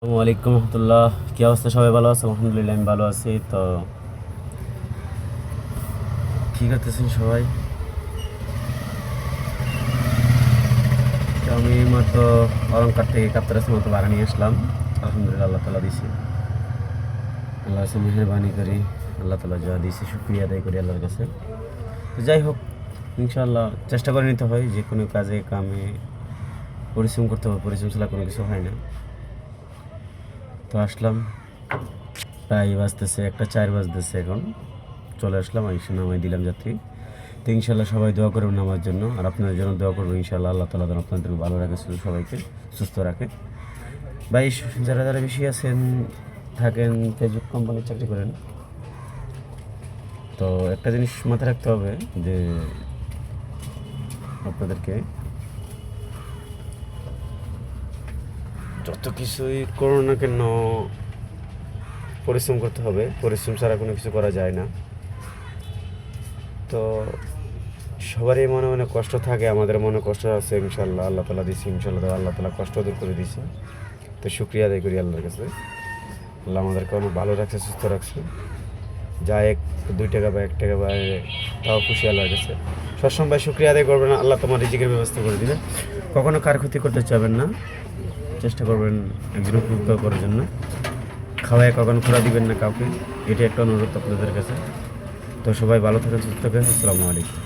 আসসালামু আলাইকুম রহমতুল্লাহ। কী অবস্থা? সবাই ভালো আছে? আলহামদুলিল্লাহ আমি ভালো আছি। তো কী করতেছেন সবাই? তো আমি মাত্র অলঙ্কার থেকে কাপ্তারাসের মতো ভাড়া নিয়ে আসলাম। আলহামদুলিল্লাহ আল্লাহ তালা দিছি, আল্লাহ কাছে মেহরবানি করি। আল্লাহ তালা যা দিয়েছে শুক্রিয়া আদায় করি আল্লাহর কাছে। তো যাই হোক, ইনশাআল্লাহ চেষ্টা করে নিতে হয়, যে কোনো কাজে কামে পরিশ্রম করতে হবে, পরিশ্রম ছাড়া কোনো কিছু হয় না। তো আসলাম, প্রায় বাজতেছে 1:04 বাজতেছে এখন। চলে আসলাম, আইসা নামাই দিলাম যাত্রী। তো ইনশাল্লাহ সবাই দোয়া করবেন আমার জন্য, আর আপনাদের জন্য দোয়া করবো। ইনশাল্লাহ আল্লাহ তালা যেন আপনাদের ভালো রাখে, সবাইকে সুস্থ রাখে। ভাই, যারা যারা বেশি আছেন থাকেন ফেসবুক কোম্পানির চাকরি করেন, তো একটা জিনিস মাথায় রাখতে হবে যে আপনাদেরকে যত কিছুই করো না কেন পরিশ্রম করতে হবে। পরিশ্রম ছাড়া কোনো কিছু করা যায় না। তো সবারই মনে মনে কষ্ট থাকে, আমাদের মনে কষ্ট আছে। ইনশাল্লাহ আল্লাহ তালা দিচ্ছি, ইনশাল্লাহ আল্লাহ তালা কষ্ট দূর করে দিচ্ছে। তো শুক্রিয়া আদায় করি আল্লাহর কাছে। আল্লাহ আমাদেরকে অনেক ভালো রাখছে, সুস্থ রাখছে। যা 2 টাকা বা 1 টাকা বা তাও খুশি আল্লাহর কাছে। সবসময় শুক্রিয়া আদায় করবেন, আল্লাহ তোমার রিজিকের ব্যবস্থা করে দিবে। কখনো কার ক্ষতি করতে চাবেন না, চেষ্টা করবেন একজন উপকৃত করার জন্য। খাওয়ায় কখনো খোরা দিবেন না কাউকে, এটি একটা অনুরোধ আপনাদের কাছে। তো সবাই ভালো থাকেন, সুস্থ থাকেন। আসসালামু আলাইকুম।